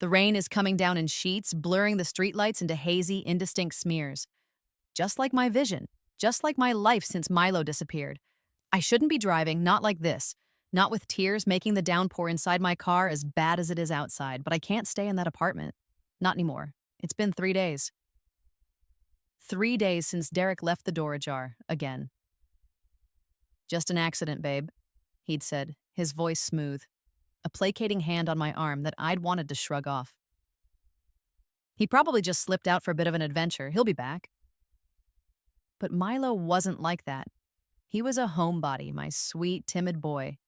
The rain is coming down in sheets, blurring the streetlights into hazy, indistinct smears. Just like my vision, just like my life since Milo disappeared. I shouldn't be driving, not like this. Not with tears making the downpour inside my car as bad as it is outside, but I can't stay in that apartment. Not anymore. It's been 3 days. 3 days since Derek left the door ajar, again. Just an accident, babe, he'd said, his voice smooth, a placating hand on my arm that I'd wanted to shrug off. He probably just slipped out for a bit of an adventure. He'll be back. But Milo wasn't like that. He was a homebody, my sweet, timid boy.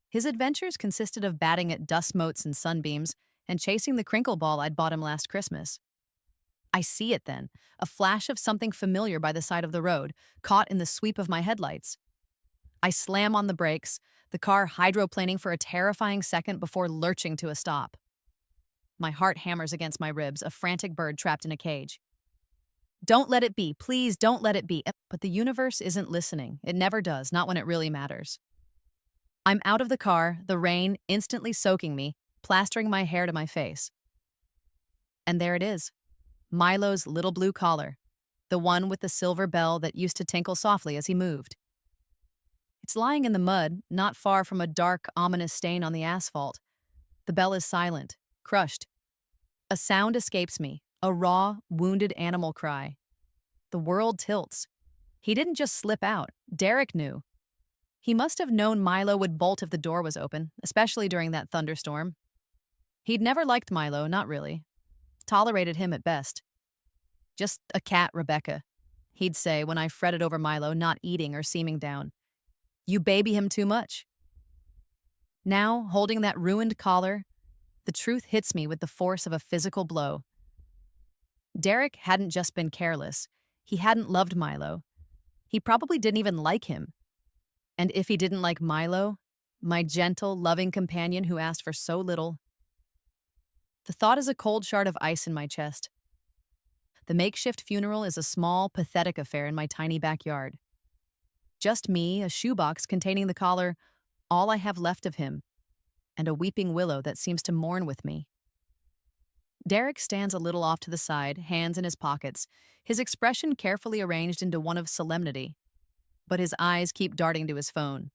His adventures consisted of batting at dust motes and sunbeams and chasing the crinkle ball I'd bought him last Christmas. I see it then, a flash of something familiar by the side of the road, caught in the sweep of my headlights. I slam on the brakes, the car hydroplaning for a terrifying second before lurching to a stop. My heart hammers against my ribs, a frantic bird trapped in a cage. Don't let it be, please don't let it be. But the universe isn't listening. It never does, not when it really matters. I'm out of the car, the rain instantly soaking me, plastering my hair to my face. And there it is, Milo's little blue collar, the one with the silver bell that used to tinkle softly as he moved. It's lying in the mud, not far from a dark, ominous stain on the asphalt. The bell is silent, crushed. A sound escapes me, a raw, wounded animal cry. The world tilts. He didn't just slip out. Derek knew. He must have known Milo would bolt if the door was open, especially during that thunderstorm. He'd never liked Milo, not really. Tolerated him at best. Just a cat, Rebecca, he'd say when I fretted over Milo not eating or seeming down. You baby him too much. Now, holding that ruined collar, the truth hits me with the force of a physical blow. Derek hadn't just been careless. He hadn't loved Milo. He probably didn't even like him. And if he didn't like Milo, my gentle, loving companion who asked for so little, the thought is a cold shard of ice in my chest. The makeshift funeral is a small, pathetic affair in my tiny backyard. Just me, a shoebox containing the collar, all I have left of him, and a weeping willow that seems to mourn with me. Derek stands a little off to the side, hands in his pockets, his expression carefully arranged into one of solemnity, but his eyes keep darting to his phone.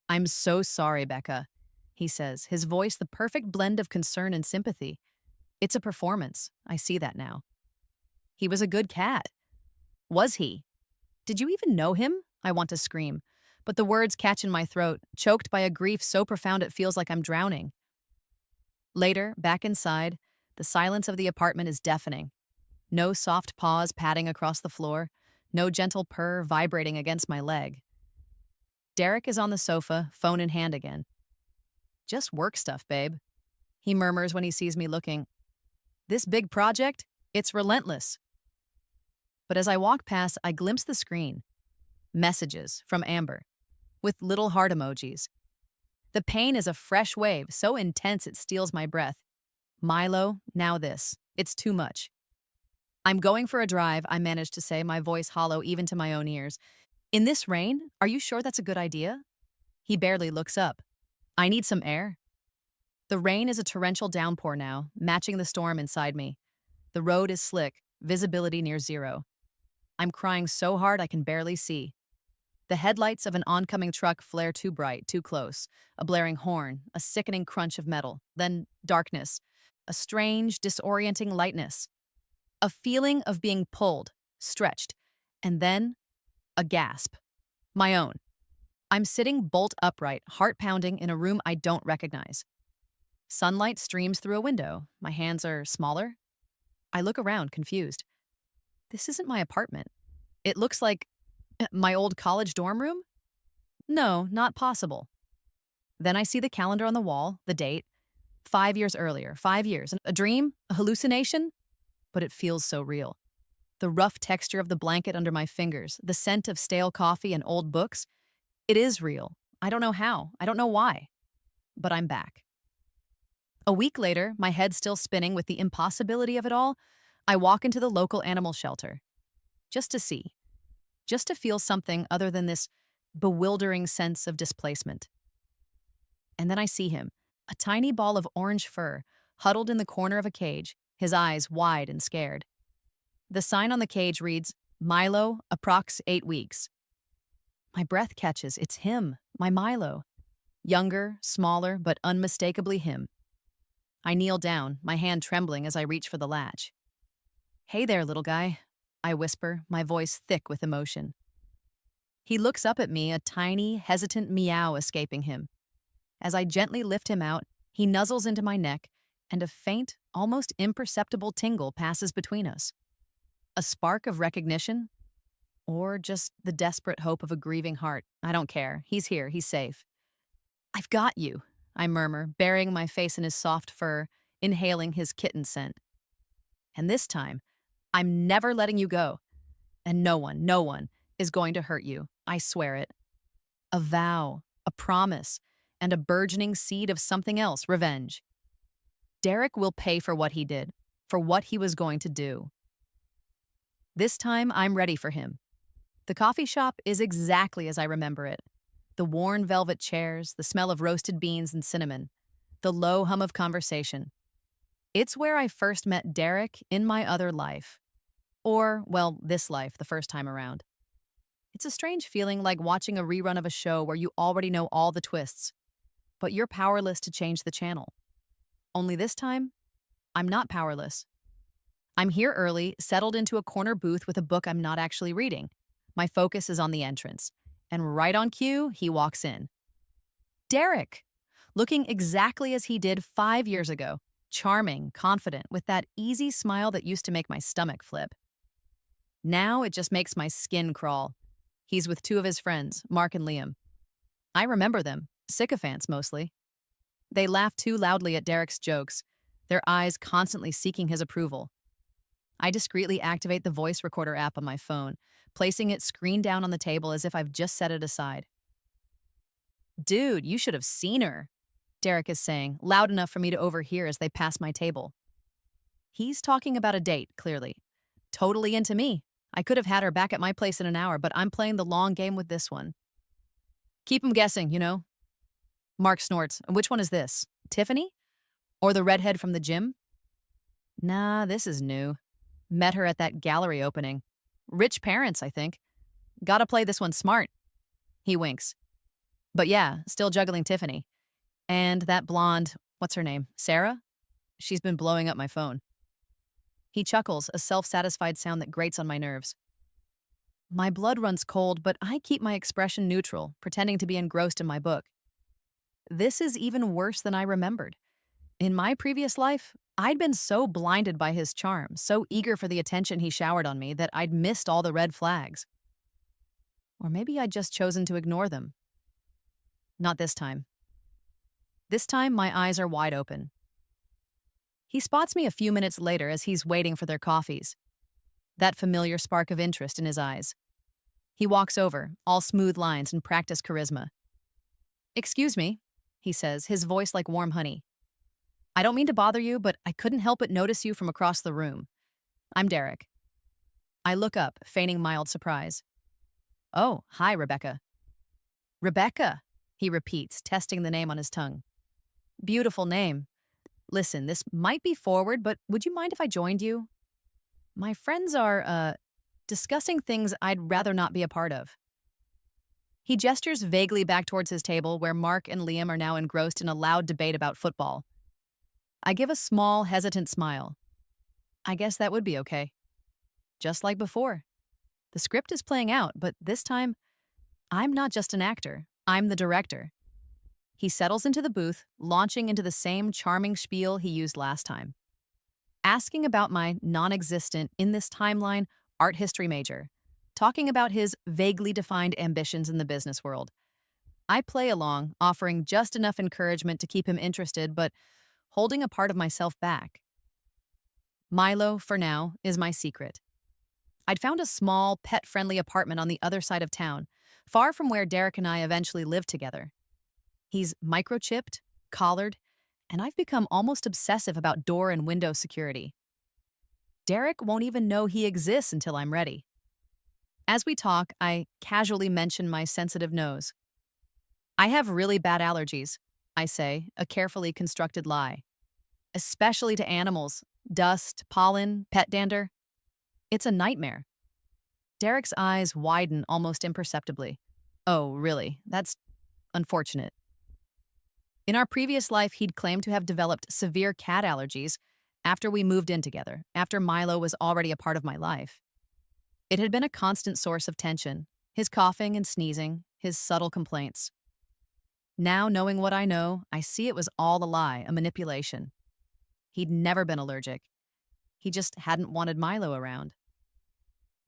I'm so sorry, Becca, he says, his voice the perfect blend of concern and sympathy. It's a performance. I see that now. He was a good cat. Was he? Did you even know him? I want to scream, but the words catch in my throat, choked by a grief so profound it feels like I'm drowning. Later, back inside, the silence of the apartment is deafening. No soft paws patting across the floor, no gentle purr vibrating against my leg. Derek is on the sofa, phone in hand again. Just work stuff, babe, he murmurs when he sees me looking. This big project, it's relentless. But as I walk past, I glimpse the screen. Messages from Amber, with little heart emojis. The pain is a fresh wave, so intense it steals my breath. Milo, now this. It's too much. I'm going for a drive, I manage to say, my voice hollow even to my own ears. In this rain? Are you sure that's a good idea? He barely looks up. I need some air. The rain is a torrential downpour now, matching the storm inside me. The road is slick, visibility near zero. I'm crying so hard I can barely see. The headlights of an oncoming truck flare too bright, too close. A blaring horn, a sickening crunch of metal. Then darkness. A strange, disorienting lightness. A feeling of being pulled, stretched. And then, a gasp. My own. I'm sitting bolt upright, heart pounding, in a room I don't recognize. Sunlight streams through a window. My hands are smaller. I look around, confused. This isn't my apartment. It looks like my old college dorm room? No, not possible. Then I see the calendar on the wall, the date. 5 years earlier, 5 years. A dream? A hallucination? But it feels so real. The rough texture of the blanket under my fingers, the scent of stale coffee and old books. It is real. I don't know how. I don't know why. But I'm back. A week later, my head still spinning with the impossibility of it all, I walk into the local animal shelter. Just to see. Just to feel something other than this bewildering sense of displacement. And then I see him, a tiny ball of orange fur, huddled in the corner of a cage, his eyes wide and scared. The sign on the cage reads, Milo, approx 8 weeks. My breath catches. It's him, my Milo. Younger, smaller, but unmistakably him. I kneel down, my hand trembling as I reach for the latch. Hey there, little guy, I whisper, my voice thick with emotion. He looks up at me, a tiny, hesitant meow escaping him. As I gently lift him out, he nuzzles into my neck, and a faint, almost imperceptible tingle passes between us. A spark of recognition? Or just the desperate hope of a grieving heart. I don't care. He's here. He's safe. I've got you, I murmur, burying my face in his soft fur, inhaling his kitten scent. And this time, I'm never letting you go. And no one is going to hurt you. I swear it. A vow, a promise, and a burgeoning seed of something else, revenge. Derek will pay for what he did, for what he was going to do. This time, I'm ready for him. The coffee shop is exactly as I remember it. The worn velvet chairs, the smell of roasted beans and cinnamon, the low hum of conversation. It's where I first met Derek in my other life. Or, well, this life the first time around. It's a strange feeling like watching a rerun of a show where you already know all the twists, but you're powerless to change the channel. Only this time, I'm not powerless. I'm here early, settled into a corner booth with a book I'm not actually reading. My focus is on the entrance, and right on cue, he walks in. Derek, looking exactly as he did 5 years ago, charming, confident, with that easy smile that used to make my stomach flip. Now it just makes my skin crawl. He's with 2 of his friends, Mark and Liam. I remember them, sycophants mostly. They laugh too loudly at Derek's jokes, their eyes constantly seeking his approval. I discreetly activate the voice recorder app on my phone, placing it screen down on the table as if I've just set it aside. Dude, you should have seen her, Derek is saying, loud enough for me to overhear as they pass my table. He's talking about a date, clearly. Totally into me. I could have had her back at my place in an hour, but I'm playing the long game with this one. Keep 'em guessing, you know? Mark snorts. Which one is this? Tiffany? Or the redhead from the gym? Nah, this is new. Met her at that gallery opening. Rich parents, I think. Gotta play this one smart. He winks. But yeah, still juggling Tiffany. And that blonde, what's her name? Sarah? She's been blowing up my phone. He chuckles, a self-satisfied sound that grates on my nerves. My blood runs cold, but I keep my expression neutral, pretending to be engrossed in my book. This is even worse than I remembered. In my previous life, I'd been so blinded by his charm, so eager for the attention he showered on me, that I'd missed all the red flags. Or maybe I'd just chosen to ignore them. Not this time. This time, my eyes are wide open. He spots me a few minutes later as he's waiting for their coffees. That familiar spark of interest in his eyes. He walks over, all smooth lines and practiced charisma. Excuse me, he says, his voice like warm honey. I don't mean to bother you, but I couldn't help but notice you from across the room. I'm Derek. I look up, feigning mild surprise. Oh, hi, Rebecca. Rebecca, he repeats, testing the name on his tongue. Beautiful name. Listen, this might be forward, but would you mind if I joined you? My friends are, discussing things I'd rather not be a part of. He gestures vaguely back towards his table where Mark and Liam are now engrossed in a loud debate about football. I give a small, hesitant smile. I guess that would be okay. Just like before. The script is playing out, but this time, I'm not just an actor. I'm the director. He settles into the booth, launching into the same charming spiel he used last time. Asking about my non-existent, in this timeline, art history major. Talking about his vaguely defined ambitions in the business world. I play along, offering just enough encouragement to keep him interested, but holding a part of myself back. Milo, for now, is my secret. I'd found a small, pet-friendly apartment on the other side of town, far from where Derek and I eventually lived together. He's microchipped, collared, and I've become almost obsessive about door and window security. Derek won't even know he exists until I'm ready. As we talk, I casually mention my sensitive nose. I have really bad allergies, I say, a carefully constructed lie. especially to animals. Dust, pollen, pet dander. It's a nightmare. Derek's eyes widen almost imperceptibly. Oh, really? That's unfortunate. In our previous life, he'd claimed to have developed severe cat allergies after we moved in together, after Milo was already a part of my life. It had been a constant source of tension, his coughing and sneezing, his subtle complaints. Now, knowing what I know, I see it was all a lie, a manipulation. He'd never been allergic. He just hadn't wanted Milo around.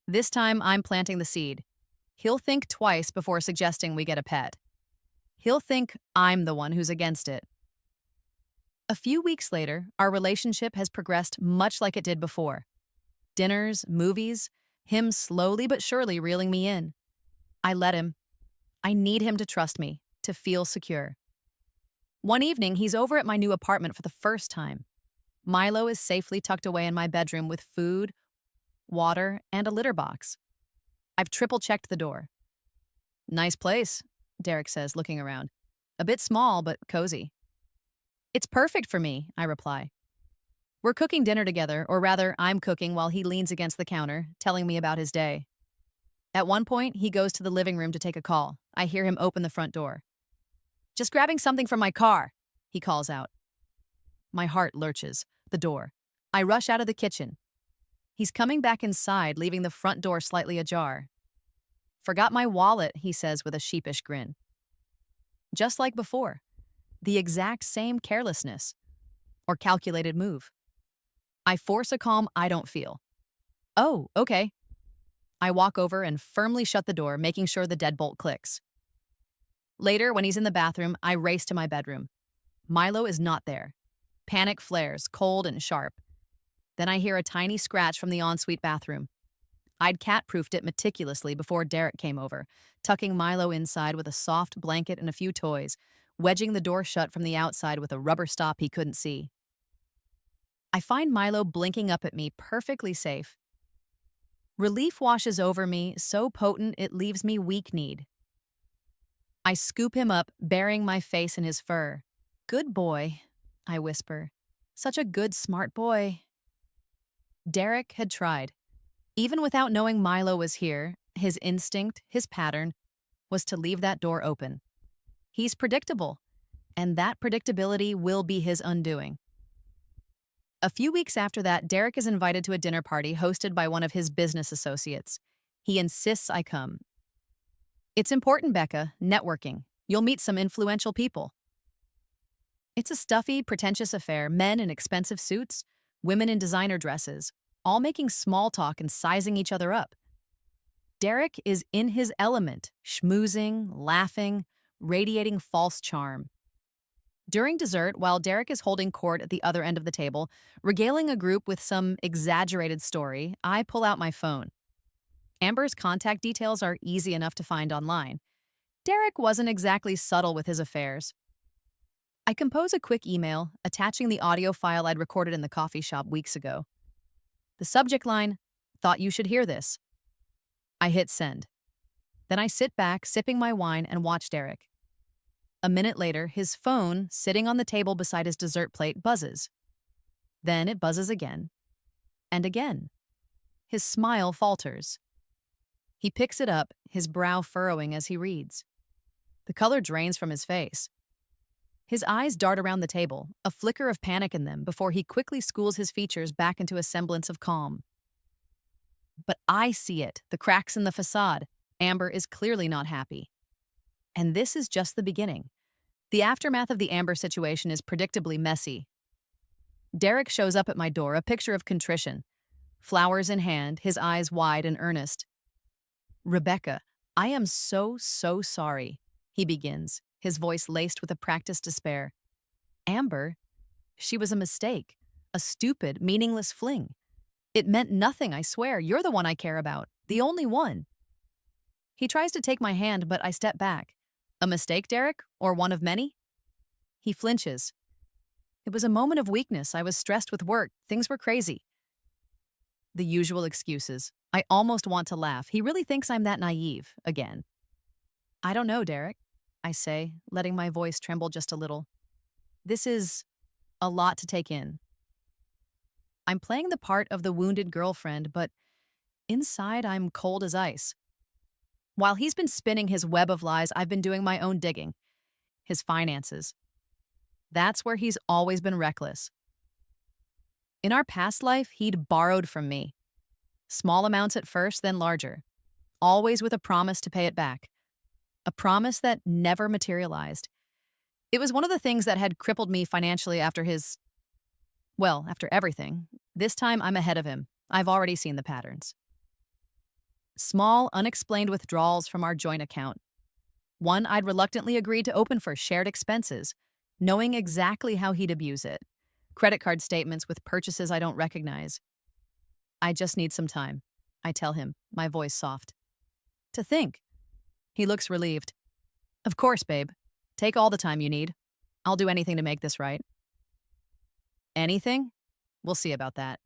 This time, I'm planting the seed. He'll think twice before suggesting we get a pet. He'll think I'm the one who's against it. A few weeks later, our relationship has progressed much like it did before. Dinners, movies, him slowly but surely reeling me in. I let him. I need him to trust me, to feel secure. One evening, he's over at my new apartment for the first time. Milo is safely tucked away in my bedroom with food, water, and a litter box. I've triple-checked the door. Nice place, Derek says, looking around. A bit small, but cozy. It's perfect for me, I reply. We're cooking dinner together, or rather, I'm cooking while he leans against the counter, telling me about his day. At one point, he goes to the living room to take a call. I hear him open the front door. Just grabbing something from my car, he calls out. My heart lurches. The door. I rush out of the kitchen. He's coming back inside, leaving the front door slightly ajar. Forgot my wallet, he says with a sheepish grin. Just like before. The exact same carelessness. Or calculated move. I force a calm I don't feel. Oh, okay. I walk over and firmly shut the door, making sure the deadbolt clicks. Later, when he's in the bathroom, I race to my bedroom. Milo is not there. Panic flares, cold and sharp. Then I hear a tiny scratch from the ensuite bathroom. I'd cat-proofed it meticulously before Derek came over, tucking Milo inside with a soft blanket and a few toys, wedging the door shut from the outside with a rubber stop he couldn't see. I find Milo blinking up at me, perfectly safe. Relief washes over me, so potent it leaves me weak-kneed. I scoop him up, burying my face in his fur. Good boy, I whisper. Such a good, smart boy. Derek had tried. Even without knowing Milo was here, his instinct, his pattern, was to leave that door open. He's predictable, and that predictability will be his undoing. A few weeks after that, Derek is invited to a dinner party hosted by one of his business associates. He insists I come. It's important, Becca, networking. You'll meet some influential people. It's a stuffy, pretentious affair, men in expensive suits, women in designer dresses, all making small talk and sizing each other up. Derek is in his element, schmoozing, laughing, radiating false charm. During dessert, while Derek is holding court at the other end of the table, regaling a group with some exaggerated story, I pull out my phone. Amber's contact details are easy enough to find online. Derek wasn't exactly subtle with his affairs. I compose a quick email, attaching the audio file I'd recorded in the coffee shop weeks ago. The subject line, "Thought you should hear this." I hit send. Then I sit back, sipping my wine, and watch Derek. A minute later, his phone, sitting on the table beside his dessert plate, buzzes. Then it buzzes again. And again. His smile falters. He picks it up, his brow furrowing as he reads. The color drains from his face. His eyes dart around the table, a flicker of panic in them before he quickly schools his features back into a semblance of calm. But I see it, the cracks in the facade. Amber is clearly not happy. And this is just the beginning. The aftermath of the Amber situation is predictably messy. Derek shows up at my door, a picture of contrition. Flowers in hand, his eyes wide and earnest. "Rebecca, I am so sorry," he begins, his voice laced with a practiced despair. "Amber, she was a mistake, a stupid, meaningless fling. It meant nothing, I swear. You're the one I care about, the only one." He tries to take my hand, but I step back. "A mistake, Derek? Or one of many?" He flinches. "It was a moment of weakness. I was stressed with work. Things were crazy." The usual excuses. I almost want to laugh. He really thinks I'm that naive, again. "I don't know, Derek," I say, letting my voice tremble just a little. "This is A lot to take in. I'm playing the part of the wounded girlfriend, but inside I'm cold as ice. While he's been spinning his web of lies, I've been doing my own digging. His finances. That's where he's always been reckless. In our past life, he'd borrowed from me. Small amounts at first, then larger. Always with a promise to pay it back. A promise that never materialized. It was one of the things that had crippled me financially after everything. This time I'm ahead of him. I've already seen the patterns. Small, unexplained withdrawals from our joint account. One I'd reluctantly agreed to open for shared expenses, knowing exactly how he'd abuse it. Credit card statements with purchases I don't recognize. I just need some time, I tell him, my voice soft. To think. He looks relieved. Of course, babe. Take all the time you need. I'll do anything to make this right. Anything? We'll see about that.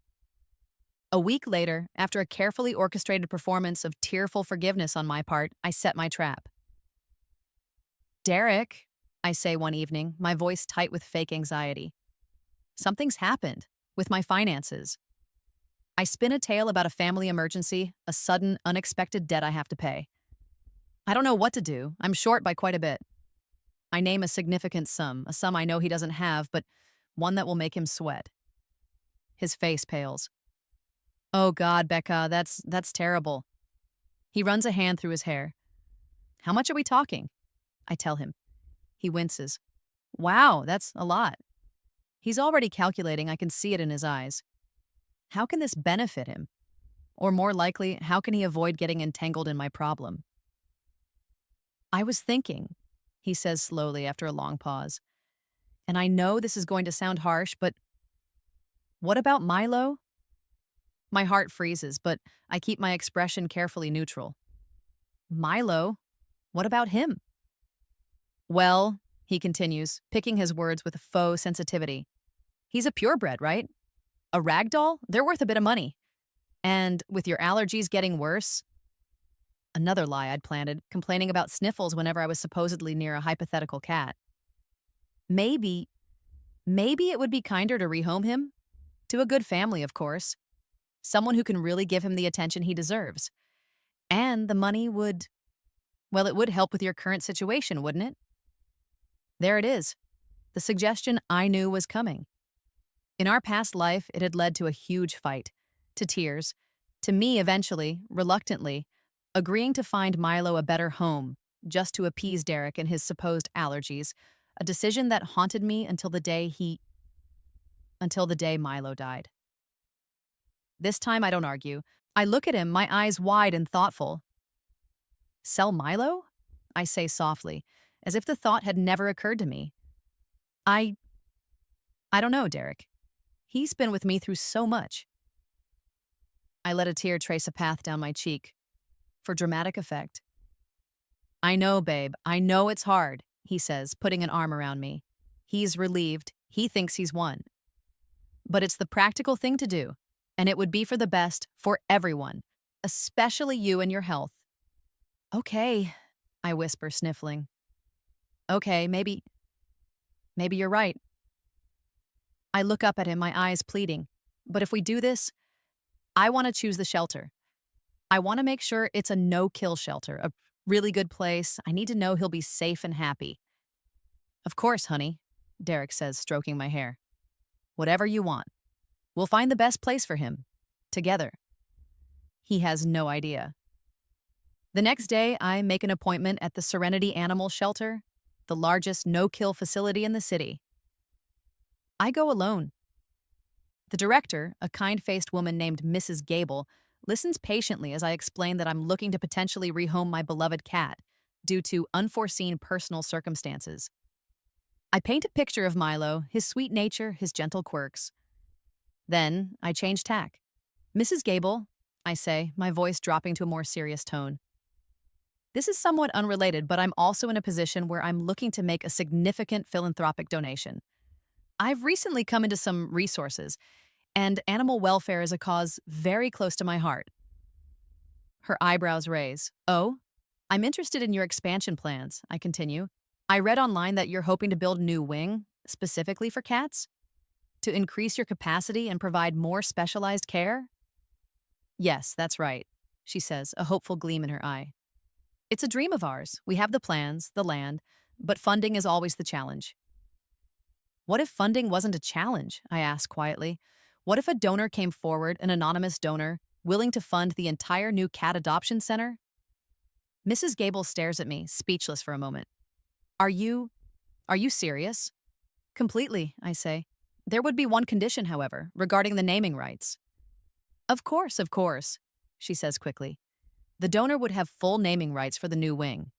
A week later, after a carefully orchestrated performance of tearful forgiveness on my part, I set my trap. Derek, I say one evening, my voice tight with fake anxiety. Something's happened with my finances. I spin a tale about a family emergency, a sudden, unexpected debt I have to pay. I don't know what to do. I'm short by quite a bit. I name a significant sum, a sum I know he doesn't have, but one that will make him sweat. His face pales. Oh God, Becca, that's terrible. He runs a hand through his hair. How much are we talking? I tell him. He winces. Wow, that's a lot. He's already calculating, I can see it in his eyes. How can this benefit him? Or more likely, how can he avoid getting entangled in my problem? I was thinking, he says slowly after a long pause. And I know this is going to sound harsh, but what about Milo? My heart freezes, but I keep my expression carefully neutral. Milo? What about him? Well, he continues, picking his words with a faux sensitivity. He's a purebred, right? A rag doll? They're worth a bit of money. And with your allergies getting worse? Another lie I'd planted, complaining about sniffles whenever I was supposedly near a hypothetical cat. Maybe it would be kinder to rehome him? To a good family, of course. Someone who can really give him the attention he deserves. And the money it would help with your current situation, wouldn't it? There it is. The suggestion I knew was coming. In our past life, it had led to a huge fight, to tears, to me eventually, reluctantly, agreeing to find Milo a better home, just to appease Derek and his supposed allergies, a decision that haunted me until the day Milo died. This time I don't argue. I look at him, my eyes wide and thoughtful. Sell Milo? I say softly, as if the thought had never occurred to me. I don't know, Derek. He's been with me through so much. I let a tear trace a path down my cheek, for dramatic effect. I know, babe. I know it's hard, he says, putting an arm around me. He's relieved. He thinks he's won. But it's the practical thing to do, and it would be for the best for everyone, especially you and your health. Okay, I whisper, sniffling. Okay, maybe you're right. I look up at him, my eyes pleading. But if we do this, I want to choose the shelter. I want to make sure it's a no-kill shelter, a really good place. I need to know he'll be safe and happy. Of course, honey, Derek says, stroking my hair. Whatever you want. We'll find the best place for him. Together. He has no idea. The next day, I make an appointment at the Serenity Animal Shelter, the largest no-kill facility in the city. I go alone. The director, a kind-faced woman named Mrs. Gable, listens patiently as I explain that I'm looking to potentially rehome my beloved cat due to unforeseen personal circumstances. I paint a picture of Milo, his sweet nature, his gentle quirks. Then I change tack. Mrs. Gable, I say, my voice dropping to a more serious tone. This is somewhat unrelated, but I'm also in a position where I'm looking to make a significant philanthropic donation. I've recently come into some resources, and animal welfare is a cause very close to my heart. Her eyebrows raise. Oh, I'm interested in your expansion plans, I continue. I read online that you're hoping to build a new wing, specifically for cats. To increase your capacity and provide more specialized care? Yes, that's right, she says, a hopeful gleam in her eye. It's a dream of ours. We have the plans, the land, but funding is always the challenge. What if funding wasn't a challenge? I asked quietly. What if a donor came forward, an anonymous donor, willing to fund the entire new cat adoption center? Mrs. Gable stares at me, speechless for a moment. Are you are you serious? Completely, I say. There would be one condition, however, regarding the naming rights. Of course, she says quickly. The donor would have full naming rights for the new wing.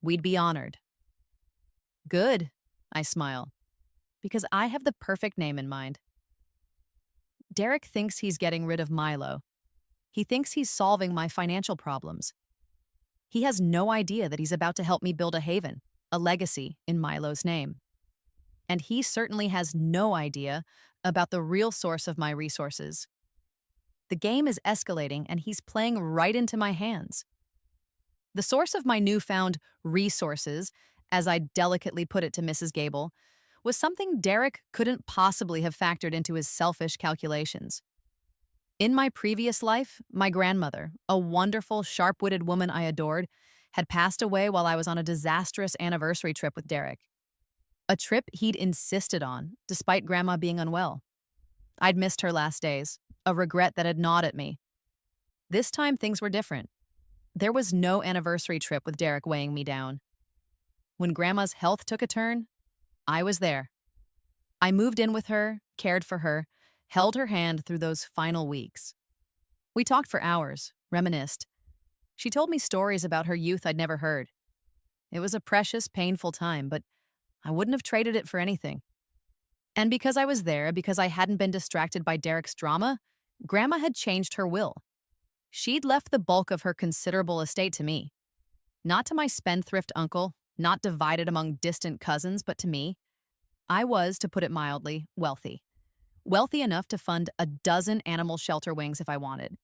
We'd be honored. Good, I smile, because I have the perfect name in mind. Derek thinks he's getting rid of Milo. He thinks he's solving my financial problems. He has no idea that he's about to help me build a haven, a legacy in Milo's name. And he certainly has no idea about the real source of my resources. The game is escalating and he's playing right into my hands. The source of my newfound resources, as I delicately put it to Mrs. Gable, was something Derek couldn't possibly have factored into his selfish calculations. In my previous life, my grandmother, a wonderful, sharp-witted woman I adored, had passed away while I was on a disastrous anniversary trip with Derek. A trip he'd insisted on, despite Grandma being unwell. I'd missed her last days, a regret that had gnawed at me. This time things were different. There was no anniversary trip with Derek weighing me down. When Grandma's health took a turn, I was there. I moved in with her, cared for her, held her hand through those final weeks. We talked for hours, reminisced. She told me stories about her youth I'd never heard. It was a precious, painful time, but I wouldn't have traded it for anything. And because I was there, because I hadn't been distracted by Derek's drama, Grandma had changed her will. She'd left the bulk of her considerable estate to me. Not to my spendthrift uncle, not divided among distant cousins, but to me. I was, to put it mildly, wealthy. Wealthy enough to fund a dozen animal shelter wings if I wanted.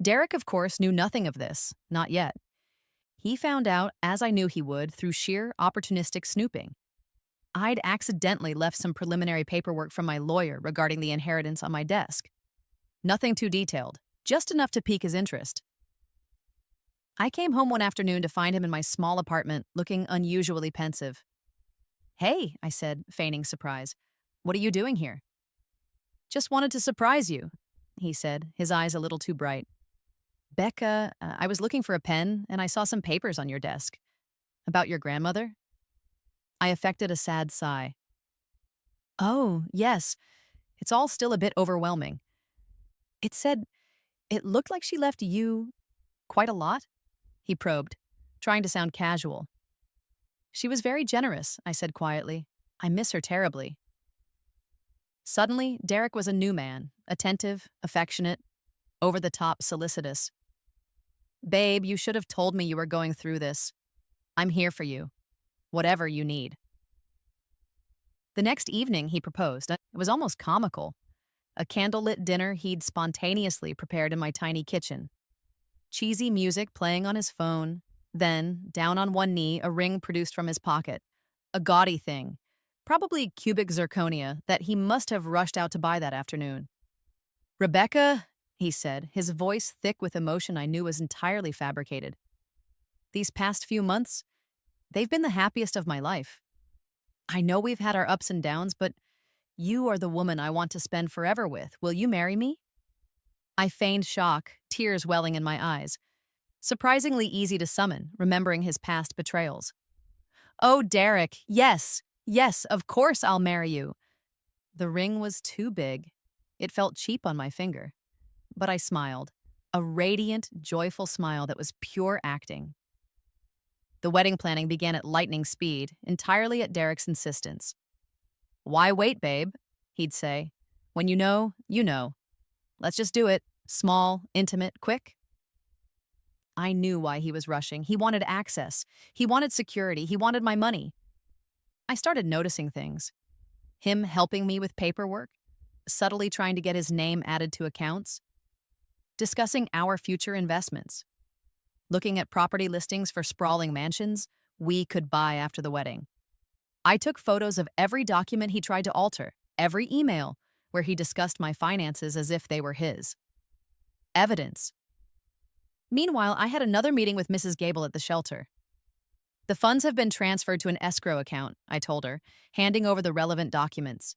Derek, of course, knew nothing of this, not yet. He found out, as I knew he would, through sheer opportunistic snooping. I'd accidentally left some preliminary paperwork from my lawyer regarding the inheritance on my desk. Nothing too detailed, just enough to pique his interest. I came home one afternoon to find him in my small apartment, looking unusually pensive. "Hey," I said, feigning surprise. "What are you doing here?" "Just wanted to surprise you," he said, his eyes a little too bright. "Becca, I was looking for a pen, and I saw some papers on your desk. About your grandmother?" I affected a sad sigh. "Oh, yes. It's all still a bit overwhelming. It looked like she left you quite a lot?" He probed, trying to sound casual. "She was very generous," I said quietly. "I miss her terribly." Suddenly, Derek was a new man, attentive, affectionate, over-the-top solicitous. "Babe, you should have told me you were going through this. I'm here for you. Whatever you need." The next evening, he proposed. It was almost comical. A candlelit dinner he'd spontaneously prepared in my tiny kitchen. Cheesy music playing on his phone. Then, down on one knee, a ring produced from his pocket. A gaudy thing. Probably cubic zirconia that he must have rushed out to buy that afternoon. "Rebecca," he said, his voice thick with emotion I knew was entirely fabricated. "These past few months, they've been the happiest of my life. I know we've had our ups and downs, but you are the woman I want to spend forever with. Will you marry me?" I feigned shock, tears welling in my eyes. Surprisingly easy to summon, remembering his past betrayals. "Oh, Derek, yes, yes, of course I'll marry you." The ring was too big. It felt cheap on my finger. But I smiled, a radiant, joyful smile that was pure acting. The wedding planning began at lightning speed, entirely at Derek's insistence. "Why wait, babe?" he'd say. "When you know, you know. Let's just do it. Small, intimate, quick." I knew why he was rushing. He wanted access. He wanted security. He wanted my money. I started noticing things. Him helping me with paperwork, subtly trying to get his name added to accounts, discussing our future investments, looking at property listings for sprawling mansions we could buy after the wedding. I took photos of every document he tried to alter, every email, where he discussed my finances as if they were his. Evidence. Meanwhile, I had another meeting with Mrs. Gable at the shelter. The funds have been transferred to an escrow account, I told her, handing over the relevant documents.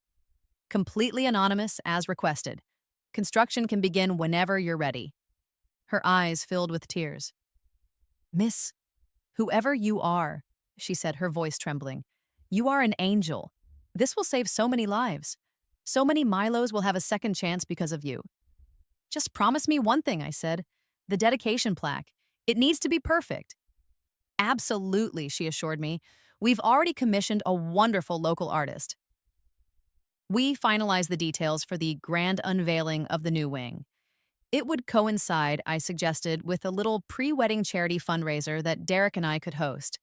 Completely anonymous as requested. Construction can begin whenever you're ready. Her eyes filled with tears. Miss, whoever you are, she said, her voice trembling, you are an angel. This will save so many lives. So many Milos will have a second chance because of you. Just promise me one thing, I said. The dedication plaque. It needs to be perfect. Absolutely, she assured me. We've already commissioned a wonderful local artist. We finalized the details for the grand unveiling of the new wing. It would coincide, I suggested, with a little pre-wedding charity fundraiser that Derek and I could host.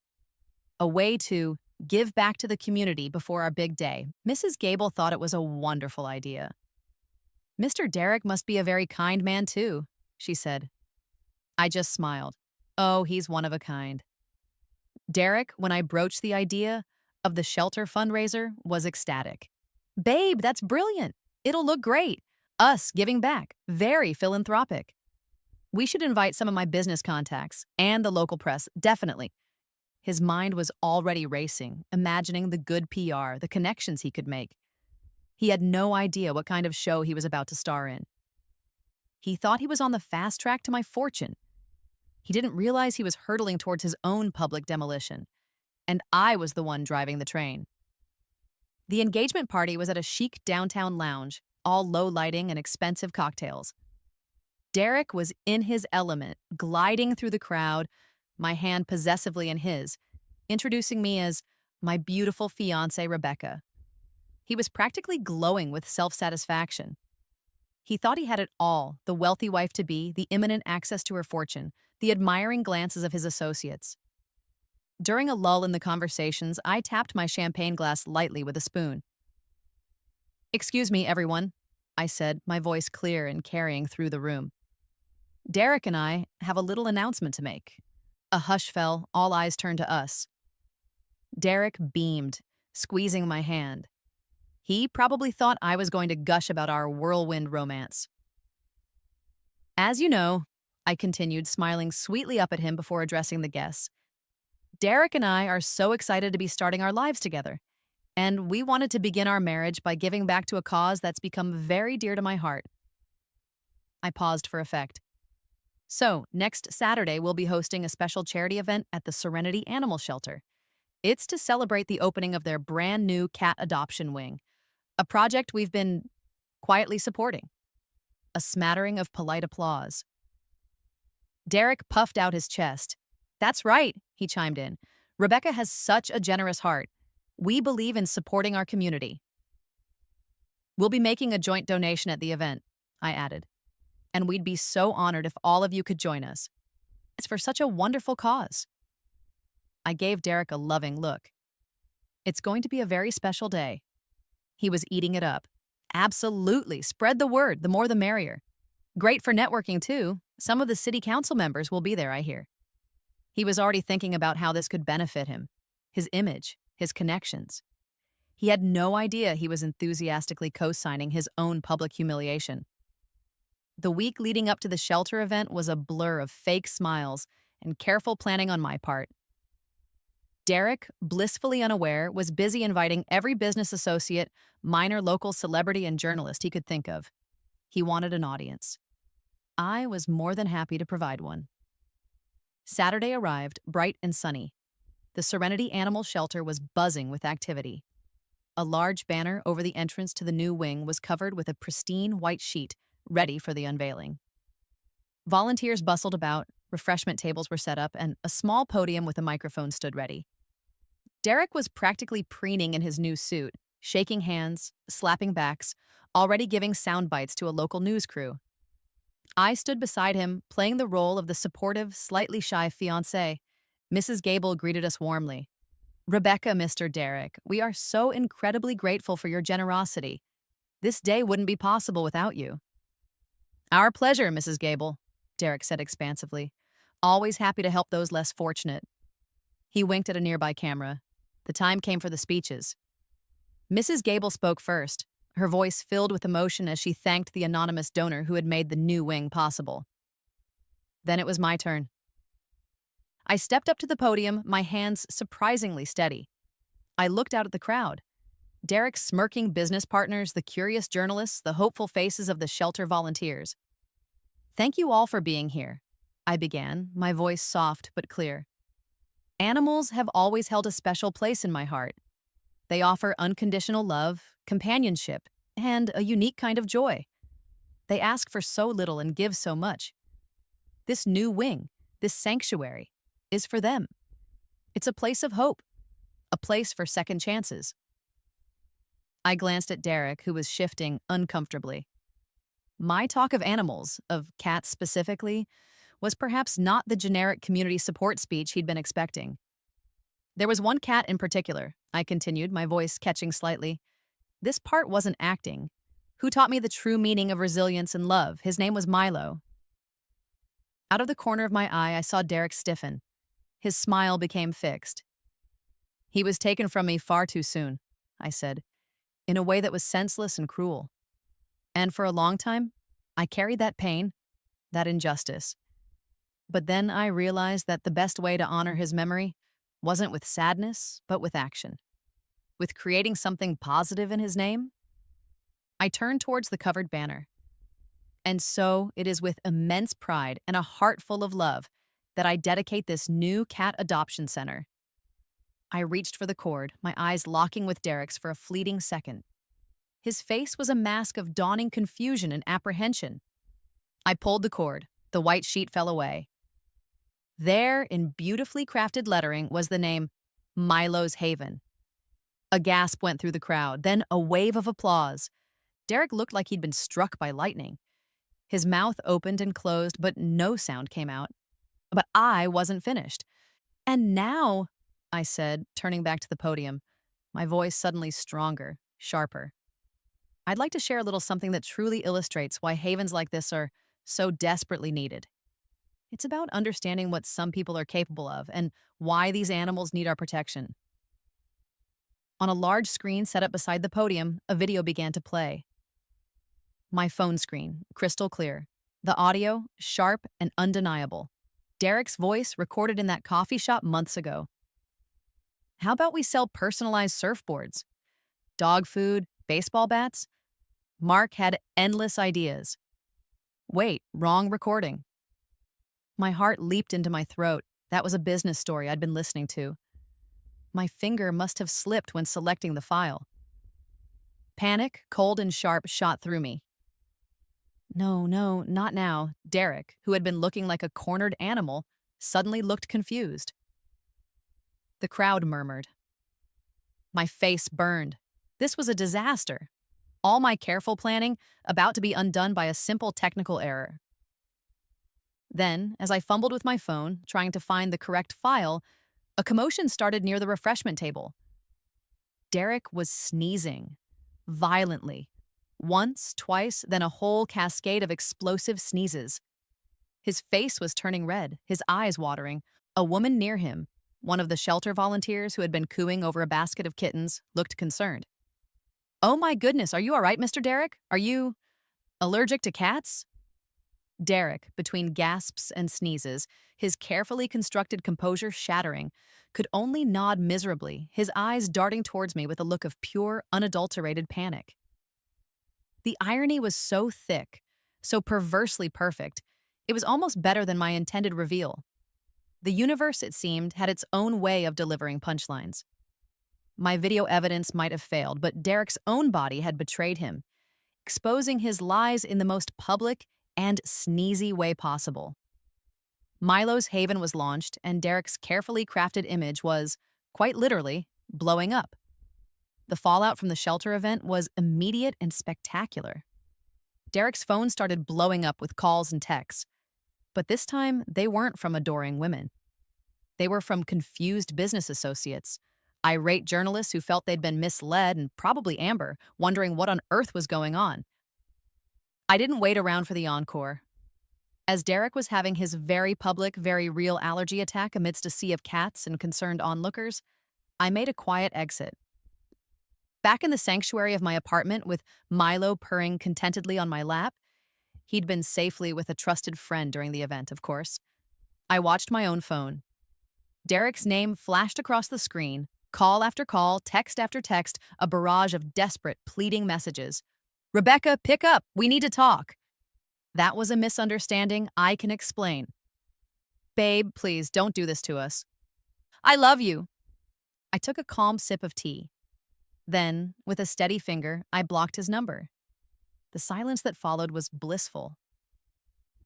A way to give back to the community before our big day. Mrs. Gable thought it was a wonderful idea. Mr. Derek must be a very kind man, too, she said. I just smiled. Oh, he's one of a kind. Derek, when I broached the idea of the shelter fundraiser, was ecstatic. Babe, that's brilliant. It'll look great. Us giving back. Very philanthropic. We should invite some of my business contacts and the local press, definitely. His mind was already racing, imagining the good PR, the connections he could make. He had no idea what kind of show he was about to star in. He thought he was on the fast track to my fortune. He didn't realize he was hurtling towards his own public demolition, and I was the one driving the train. The engagement party was at a chic downtown lounge, all low lighting and expensive cocktails. Derek was in his element, gliding through the crowd, my hand possessively in his, introducing me as my beautiful fiancée, Rebecca. He was practically glowing with self-satisfaction. He thought he had it all, the wealthy wife-to-be, the imminent access to her fortune, the admiring glances of his associates. During a lull in the conversations, I tapped my champagne glass lightly with a spoon. Excuse me, everyone, I said, my voice clear and carrying through the room. Derek and I have a little announcement to make. A hush fell, all eyes turned to us. Derek beamed, squeezing my hand. He probably thought I was going to gush about our whirlwind romance. As you know, I continued, smiling sweetly up at him before addressing the guests, Derek and I are so excited to be starting our lives together, and we wanted to begin our marriage by giving back to a cause that's become very dear to my heart. I paused for effect. So, next Saturday, we'll be hosting a special charity event at the Serenity Animal Shelter. It's to celebrate the opening of their brand new cat adoption wing, a project we've been quietly supporting. A smattering of polite applause. Derek puffed out his chest. That's right, he chimed in. Rebecca has such a generous heart. We believe in supporting our community. We'll be making a joint donation at the event, I added. And we'd be so honored if all of you could join us. It's for such a wonderful cause. I gave Derek a loving look. It's going to be a very special day. He was eating it up. Absolutely. Spread the word. The more the merrier. Great for networking, too. Some of the city council members will be there, I hear. He was already thinking about how this could benefit him, his image, his connections. He had no idea he was enthusiastically co-signing his own public humiliation. The week leading up to the shelter event was a blur of fake smiles and careful planning on my part. Derek, blissfully unaware, was busy inviting every business associate, minor local celebrity, and journalist he could think of. He wanted an audience. I was more than happy to provide one. Saturday arrived, bright and sunny. The Serenity Animal Shelter was buzzing with activity. A large banner over the entrance to the new wing was covered with a pristine white sheet, ready for the unveiling. Volunteers bustled about, refreshment tables were set up, and a small podium with a microphone stood ready. Derek was practically preening in his new suit, shaking hands, slapping backs, already giving sound bites to a local news crew. I stood beside him, playing the role of the supportive, slightly shy fiancée. Mrs. Gable greeted us warmly. Rebecca, Mr. Derek, we are so incredibly grateful for your generosity. This day wouldn't be possible without you. Our pleasure, Mrs. Gable, Derek said expansively. Always happy to help those less fortunate. He winked at a nearby camera. The time came for the speeches. Mrs. Gable spoke first, her voice filled with emotion as she thanked the anonymous donor who had made the new wing possible. Then it was my turn. I stepped up to the podium, my hands surprisingly steady. I looked out at the crowd. Derek's smirking business partners, the curious journalists, the hopeful faces of the shelter volunteers. "Thank you all for being here," I began, my voice soft but clear. "Animals have always held a special place in my heart. They offer unconditional love, companionship, and a unique kind of joy. They ask for so little and give so much. This new wing, this sanctuary, is for them. It's a place of hope, a place for second chances." I glanced at Derek, who was shifting uncomfortably. My talk of animals, of cats specifically, was perhaps not the generic community support speech he'd been expecting. "There was one cat in particular," I continued, my voice catching slightly. "This part wasn't acting. Who taught me the true meaning of resilience and love? His name was Milo." Out of the corner of my eye, I saw Derek stiffen. His smile became fixed. "He was taken from me far too soon," I said, in a way that was senseless and cruel. "And for a long time, I carried that pain, that injustice. But then I realized that the best way to honor his memory wasn't with sadness, but with action. With creating something positive in his name." I turned towards the covered banner. "And so it is with immense pride and a heart full of love that I dedicate this new cat adoption center." I reached for the cord, my eyes locking with Derek's for a fleeting second. His face was a mask of dawning confusion and apprehension. I pulled the cord. The white sheet fell away. There, in beautifully crafted lettering, was the name Milo's Haven. A gasp went through the crowd, then a wave of applause. Derek looked like he'd been struck by lightning. His mouth opened and closed, but no sound came out. But I wasn't finished. "And now," I said, turning back to the podium, my voice suddenly stronger, sharper, "I'd like to share a little something that truly illustrates why havens like this are so desperately needed. It's about understanding what some people are capable of and why these animals need our protection." On a large screen set up beside the podium, a video began to play. My phone screen, crystal clear. The audio, sharp and undeniable. Derek's voice recorded in that coffee shop months ago. "How about we sell personalized surfboards? Dog food, baseball bats?" Mark had endless ideas. Wait, wrong recording. My heart leaped into my throat. That was a business story I'd been listening to. My finger must have slipped when selecting the file. Panic, cold and sharp, shot through me. No, not now. Derek, who had been looking like a cornered animal, suddenly looked confused. The crowd murmured. My face burned. This was a disaster. All my careful planning about to be undone by a simple technical error. Then, as I fumbled with my phone, trying to find the correct file, a commotion started near the refreshment table. Derek was sneezing. Violently. Once, twice, then a whole cascade of explosive sneezes. His face was turning red, his eyes watering. A woman near him, one of the shelter volunteers who had been cooing over a basket of kittens, looked concerned. "Oh my goodness, are you all right, Mr. Derek? Are you allergic to cats?" Derek, between gasps and sneezes, his carefully constructed composure shattering, could only nod miserably, his eyes darting towards me with a look of pure, unadulterated panic. The irony was so thick, so perversely perfect, it was almost better than my intended reveal. The universe, it seemed, had its own way of delivering punchlines. My video evidence might have failed, but Derek's own body had betrayed him, exposing his lies in the most public and sneezy way possible. Milo's Haven was launched, and Derek's carefully crafted image was, quite literally, blowing up. The fallout from the shelter event was immediate and spectacular. Derek's phone started blowing up with calls and texts, but this time they weren't from adoring women. They were from confused business associates, irate journalists who felt they'd been misled and probably Amber, wondering what on earth was going on. I didn't wait around for the encore. As Derek was having his very public, very real allergy attack amidst a sea of cats and concerned onlookers, I made a quiet exit. Back in the sanctuary of my apartment with Milo purring contentedly on my lap, he'd been safely with a trusted friend during the event, of course. I watched my own phone. Derek's name flashed across the screen, call after call, text after text, a barrage of desperate, pleading messages. Rebecca, pick up. We need to talk. That was a misunderstanding I can explain. Babe, please don't do this to us. I love you. I took a calm sip of tea. Then, with a steady finger, I blocked his number. The silence that followed was blissful.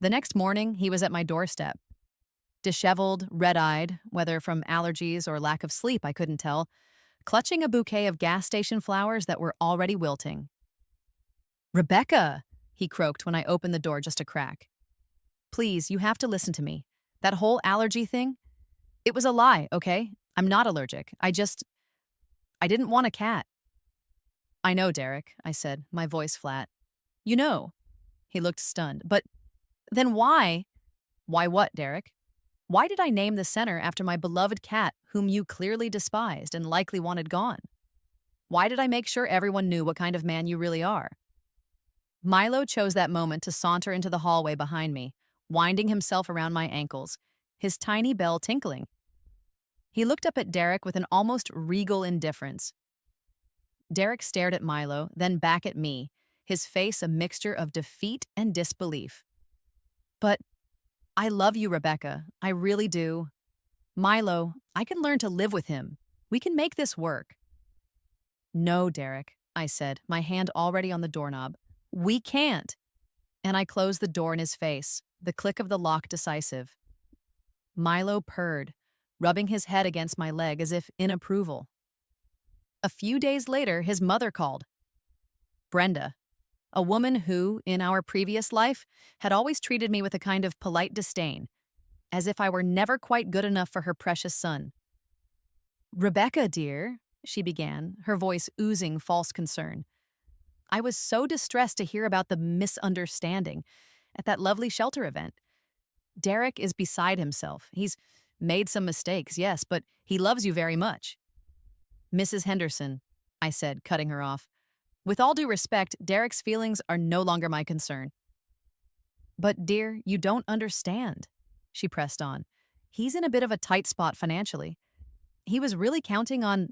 The next morning, he was at my doorstep. Disheveled, red-eyed, whether from allergies or lack of sleep, I couldn't tell, clutching a bouquet of gas station flowers that were already wilting. Rebecca, he croaked when I opened the door just a crack. Please, you have to listen to me. That whole allergy thing, it was a lie, okay? I'm not allergic. I didn't want a cat. I know, Derek, I said, my voice flat. You know. He looked stunned. But then why? Why what, Derek? Why did I name the center after my beloved cat, whom you clearly despised and likely wanted gone? Why did I make sure everyone knew what kind of man you really are? Milo chose that moment to saunter into the hallway behind me, winding himself around my ankles, his tiny bell tinkling. He looked up at Derek with an almost regal indifference. Derek stared at Milo, then back at me, his face a mixture of defeat and disbelief. But I love you, Rebecca. I really do. Milo, I can learn to live with him. We can make this work. No, Derek, I said, my hand already on the doorknob. We can't. And I closed the door in his face, the click of the lock decisive. Milo purred, rubbing his head against my leg as if in approval. A few days later, his mother called. Brenda, a woman who, in our previous life, had always treated me with a kind of polite disdain, as if I were never quite good enough for her precious son. Rebecca, dear, she began, her voice oozing false concern. I was so distressed to hear about the misunderstanding at that lovely shelter event. Derek is beside himself. He's made some mistakes, yes, but he loves you very much. Mrs. Henderson, I said, cutting her off. With all due respect, Derek's feelings are no longer my concern. But, dear, you don't understand, she pressed on. He's in a bit of a tight spot financially. He was really counting on...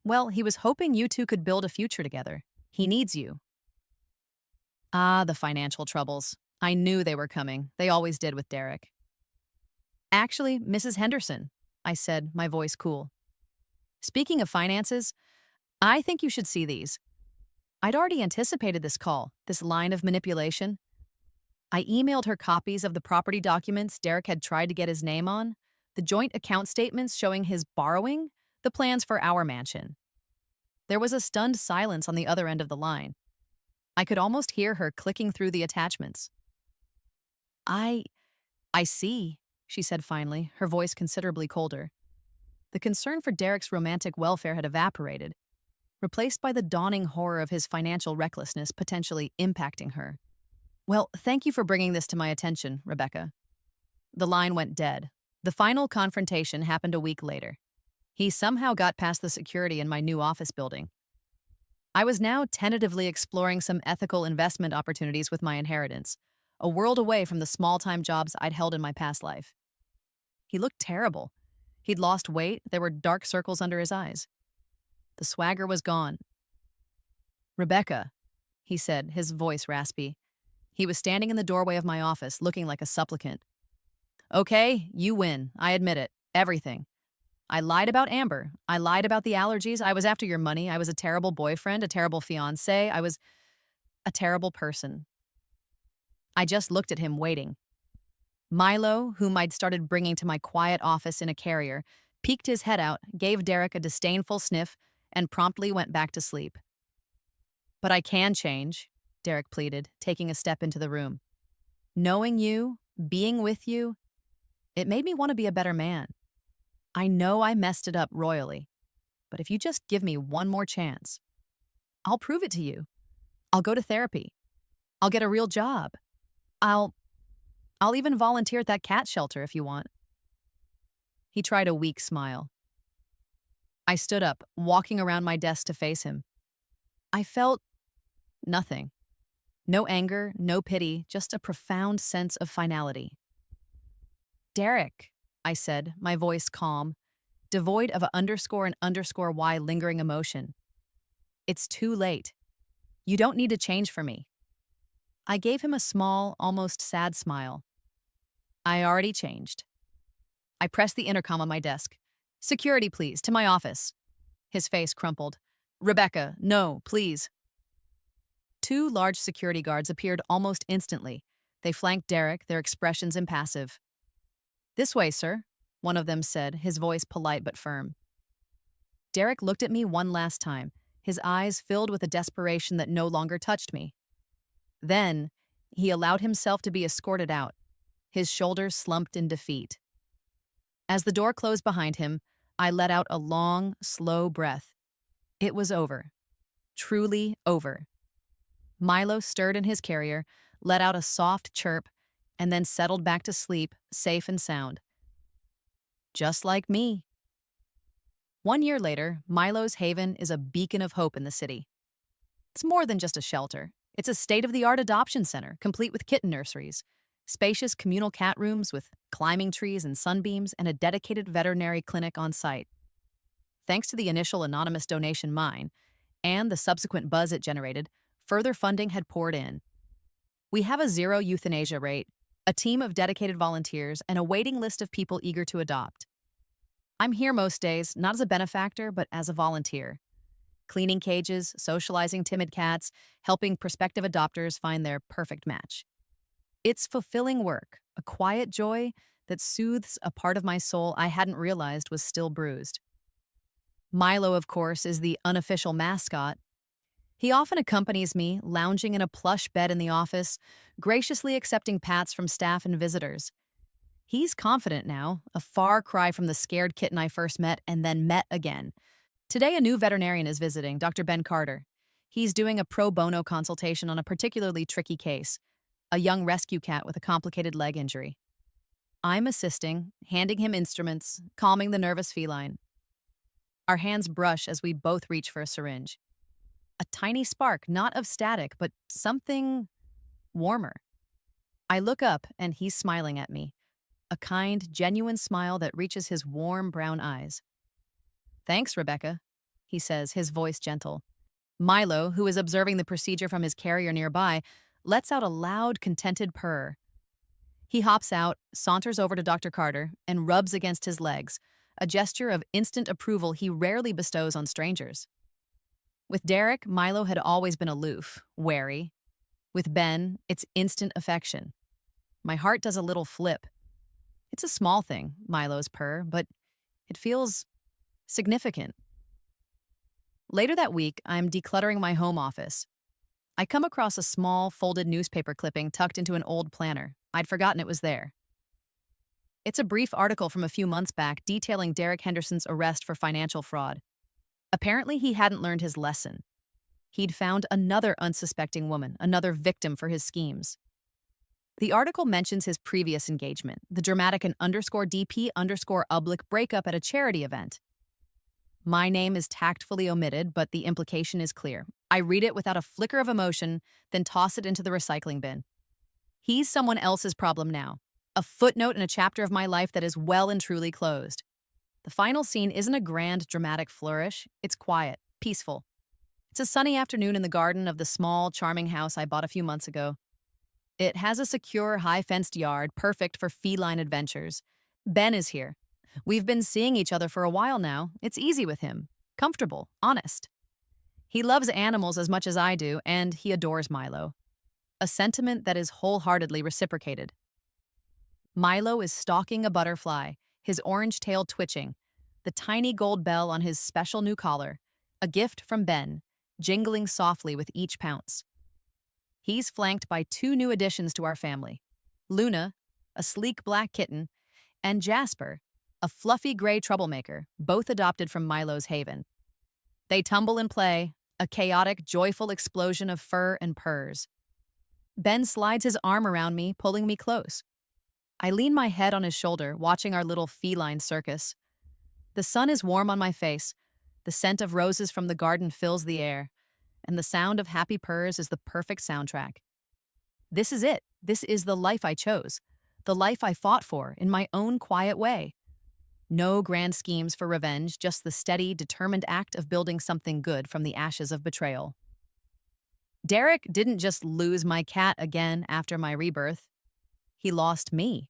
Well, he was hoping you two could build a future together. He needs you. Ah, the financial troubles. I knew they were coming. They always did with Derek. Actually, Mrs. Henderson, I said, my voice cool. Speaking of finances, I think you should see these. I'd already anticipated this call, this line of manipulation. I emailed her copies of the property documents Derek had tried to get his name on, the joint account statements showing his borrowing, the plans for our mansion. There was a stunned silence on the other end of the line. I could almost hear her clicking through the attachments. I see, she said finally, her voice considerably colder. The concern for Derek's romantic welfare had evaporated, replaced by the dawning horror of his financial recklessness potentially impacting her. Well, thank you for bringing this to my attention, Rebecca. The line went dead. The final confrontation happened a week later. He somehow got past the security in my new office building. I was now tentatively exploring some ethical investment opportunities with my inheritance, a world away from the small-time jobs I'd held in my past life. He looked terrible. He'd lost weight, there were dark circles under his eyes. The swagger was gone. Rebecca, he said, his voice raspy. He was standing in the doorway of my office, looking like a supplicant. Okay, you win. I admit it. Everything. I lied about Amber. I lied about the allergies. I was after your money. I was a terrible boyfriend, a terrible fiancé. I was a terrible person. I just looked at him, waiting. Milo, whom I'd started bringing to my quiet office in a carrier, peeked his head out, gave Derek a disdainful sniff, and promptly went back to sleep. But I can change, Derek pleaded, taking a step into the room. Knowing you, being with you, it made me want to be a better man. I know I messed it up royally, but if you just give me one more chance, I'll prove it to you. I'll go to therapy. I'll get a real job. I'll even volunteer at that cat shelter if you want. He tried a weak smile. I stood up, walking around my desk to face him. I felt nothing. No anger, no pity, just a profound sense of finality. Derek, I said, my voice calm, devoid of a underscore and underscore Y lingering emotion. It's too late. You don't need to change for me. I gave him a small, almost sad smile. I already changed. I pressed the intercom on my desk. Security, please, to my office. His face crumpled. Rebecca, no, please. Two large security guards appeared almost instantly. They flanked Derek, their expressions impassive. This way, sir, one of them said, his voice polite but firm. Derek looked at me one last time, his eyes filled with a desperation that no longer touched me. Then, he allowed himself to be escorted out, his shoulders slumped in defeat. As the door closed behind him, I let out a long, slow breath. It was over. Truly over. Milo stirred in his carrier, let out a soft chirp, and then settled back to sleep, safe and sound. Just like me. 1 year later, Milo's Haven is a beacon of hope in the city. It's more than just a shelter. It's a state-of-the-art adoption center, complete with kitten nurseries, spacious communal cat rooms with climbing trees and sunbeams, and a dedicated veterinary clinic on site. Thanks to the initial anonymous donation mine and the subsequent buzz it generated, further funding had poured in. We have a zero euthanasia rate, a team of dedicated volunteers, and a waiting list of people eager to adopt. I'm here most days, not as a benefactor, but as a volunteer. Cleaning cages, socializing timid cats, helping prospective adopters find their perfect match. It's fulfilling work, a quiet joy that soothes a part of my soul I hadn't realized was still bruised. Milo, of course, is the unofficial mascot. He often accompanies me, lounging in a plush bed in the office, graciously accepting pats from staff and visitors. He's confident now, a far cry from the scared kitten I first met and then met again. Today, a new veterinarian is visiting, Dr. Ben Carter. He's doing a pro bono consultation on a particularly tricky case, a young rescue cat with a complicated leg injury. I'm assisting, handing him instruments, calming the nervous feline. Our hands brush as we both reach for a syringe. A tiny spark, not of static, but something warmer. I look up, and he's smiling at me. A kind, genuine smile that reaches his warm brown eyes. Thanks, Rebecca, he says, his voice gentle. Milo, who is observing the procedure from his carrier nearby, lets out a loud, contented purr. He hops out, saunters over to Dr. Carter, and rubs against his legs, a gesture of instant approval he rarely bestows on strangers. With Derek, Milo had always been aloof, wary. With Ben, it's instant affection. My heart does a little flip. It's a small thing, Milo's purr, but it feels significant. Later that week, I'm decluttering my home office. I come across a small, folded newspaper clipping tucked into an old planner. I'd forgotten it was there. It's a brief article from a few months back detailing Derek Henderson's arrest for financial fraud. Apparently, he hadn't learned his lesson. He'd found another unsuspecting woman, another victim for his schemes. The article mentions his previous engagement, the dramatic and _DP_oblique breakup at a charity event. My name is tactfully omitted, but the implication is clear. I read it without a flicker of emotion, then toss it into the recycling bin. He's someone else's problem now, a footnote in a chapter of my life that is well and truly closed. The final scene isn't a grand, dramatic flourish. It's quiet, peaceful. It's a sunny afternoon in the garden of the small, charming house I bought a few months ago. It has a secure, high-fenced yard, perfect for feline adventures. Ben is here. We've been seeing each other for a while now. It's easy with him. Comfortable, honest. He loves animals as much as I do, and he adores Milo. A sentiment that is wholeheartedly reciprocated. Milo is stalking a butterfly, his orange tail twitching, the tiny gold bell on his special new collar, a gift from Ben, jingling softly with each pounce. He's flanked by two new additions to our family, Luna, a sleek black kitten, and Jasper, a fluffy gray troublemaker, both adopted from Milo's Haven. They tumble and play, a chaotic, joyful explosion of fur and purrs. Ben slides his arm around me, pulling me close. I lean my head on his shoulder, watching our little feline circus. The sun is warm on my face, The scent of roses from the garden fills the air, and the sound of happy purrs is the perfect soundtrack. This is it. This is the life I chose, the life I fought for in my own quiet way. No grand schemes for revenge, just the steady, determined act of building something good from the ashes of betrayal. Derek didn't just lose my cat again after my rebirth, he lost me.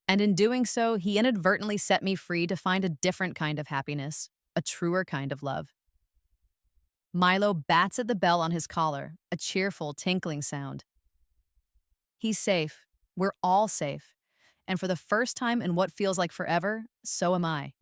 And in doing so, he inadvertently set me free to find a different kind of happiness, a truer kind of love. Milo bats at the bell on his collar, a cheerful, tinkling sound. He's safe. We're all safe. And for the first time in what feels like forever, so am I.